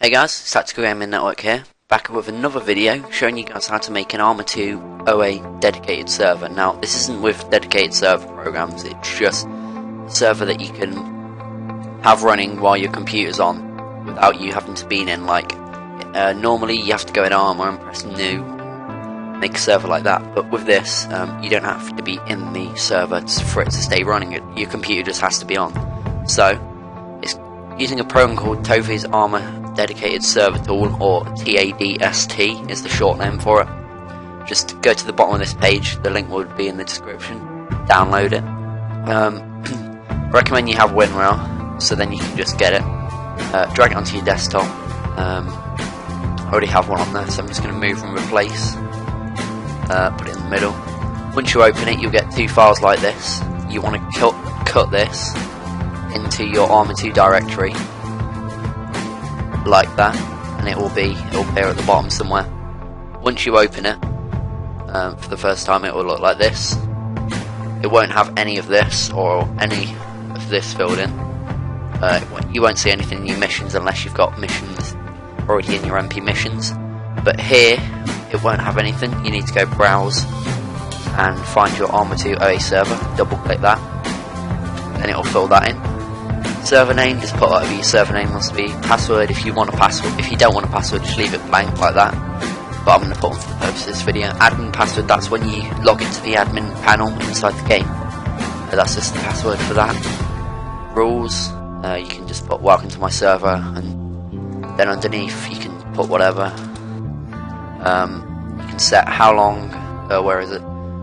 Hey guys, it's Tactical Gaming Network here, back with another video showing you guys how to make an Arma 2 OA dedicated server. Now, this isn't with dedicated server programs, it's just a server that you can have running while your computer's on without you having to be in. Normally you have to go in Arma and press new, make a server like that, but with this, you don't have to be in the server for it to stay running. Your computer just has to be on. So, it's using a program called Tofi's Arma Dedicated Server Tool, or TADST is the short name for it. Just go to the bottom of this page, the link will be in the description, download it. Recommend you have WinRAR, so then you can just get it, drag it onto your desktop. I already have one on there, so I'm just going to move and replace, put it in the middle. Once you open it, you'll get two files like this. You want to cut this into your Arma 2 directory, like that, and it'll appear at the bottom somewhere. Once you open it, for the first time, it will look like this. It won't have any of this or any of this filled in. You won't see anything in your missions unless you've got missions already in your MP missions. But here, it won't have anything. You need to go browse and find your Arma 2 OA server. Double click that, and it will fill that in. Server name, just put whatever your server name wants to be. Password, if you want a password. If you don't want a password, just leave it blank like that. But I'm going to put one for the purpose of this video. Admin password, that's when you log into the admin panel inside the game. That's just the password for that. Rules, you can just put welcome to my server, and then underneath you can put whatever. You can set how long,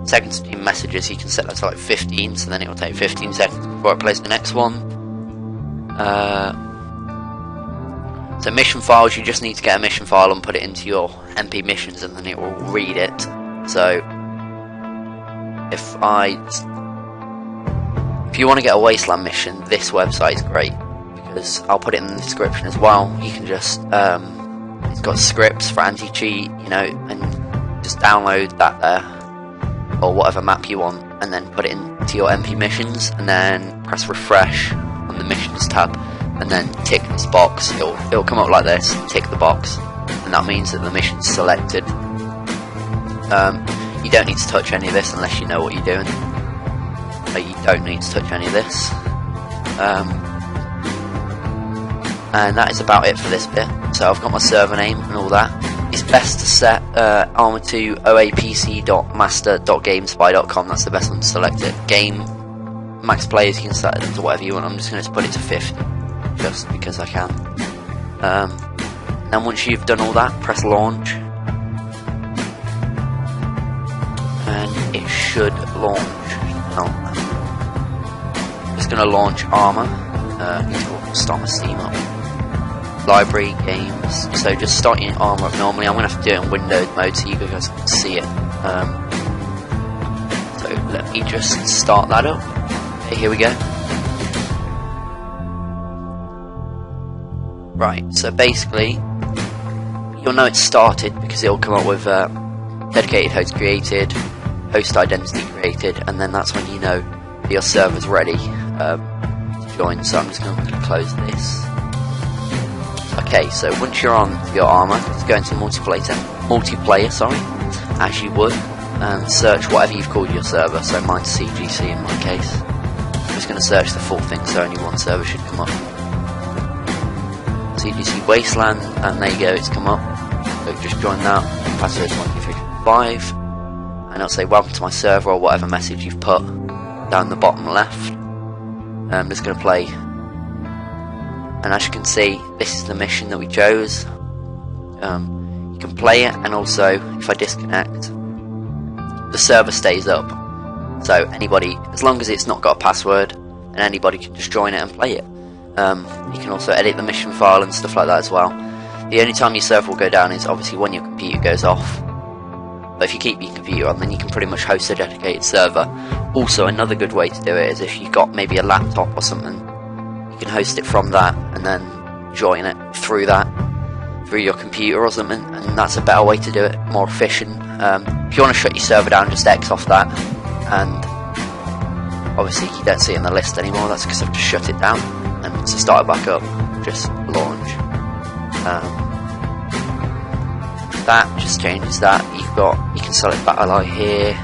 seconds between messages. You can set that to like 15, so then it will take 15 seconds before it plays the next one. So mission files, you just need to get a mission file and put it into your MP missions, and then it will read it. So if you want to get a Wasteland mission, this website is great, because I'll put it in the description as well. You can just it's got scripts for anti-cheat, and just download that there, or whatever map you want, and then put it into your MP missions, and then press refresh on the missions tab, and then tick this box. It'll come up like this. Tick the box, and that means that the mission's selected. You don't need to touch any of this unless you know what you're doing. You don't need to touch any of this. And that is about it for this bit. So I've got my server name and all that. It's best to set Arma2 oapc.master.gamespy.com. That's the best one to select it. Game max players, you can set it to whatever you want. I'm just going to put it to 50, just because I can. Then once you've done all that, press launch, and it should launch. I'm just going to launch Arma. Need to start my Steam up. Library, games. So just starting Arma up normally. I'm going to have to do it in Windows mode so you guys can see it. So let me just start that up. Okay, here we go. Right, so basically, you'll know it's started because it'll come up with dedicated host created, host identity created, and then that's when you know that your server's ready to join. So I'm just going to close this. Okay, so once you're on your Arma, just go into multiplayer, as you would, and search whatever you've called your server. So mine's CGC in my case. I'm just going to search the full thing, so only one server should come up. CGC Wasteland, and there you go, it's come up. So just join that. Password 12355, and it'll say welcome to my server, or whatever message you've put down the bottom left. I'm just going to play, and as you can see, this is the mission that we chose. You can play it, and also if I disconnect, the server stays up. So anybody, as long as it's not got a password, and anybody can just join it and play it. You can also edit the mission file and stuff like that as well. The only time your server will go down is obviously when your computer goes off. But if you keep your computer on, then you can pretty much host a dedicated server. Also, another good way to do it is if you've got maybe a laptop or something, you can host it from that and then join it through your computer or something, and that's a better way to do it, more efficient. If you want to shut your server down, just X off that, and obviously you don't see it in the list anymore. That's because I've just shut it down, and to start it back up, just launch. That just changes that. You can select battle eye here.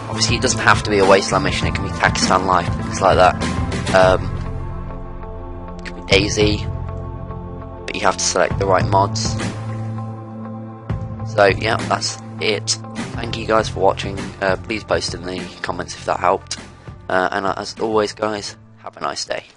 Obviously it doesn't have to be a wasteland mission, it can be Pakistan Life, things like that. It can be Daisy, but you have to select the right mods. So yeah, that's it. Thank you guys for watching. Please post in the comments if that helped. And as always guys, have a nice day.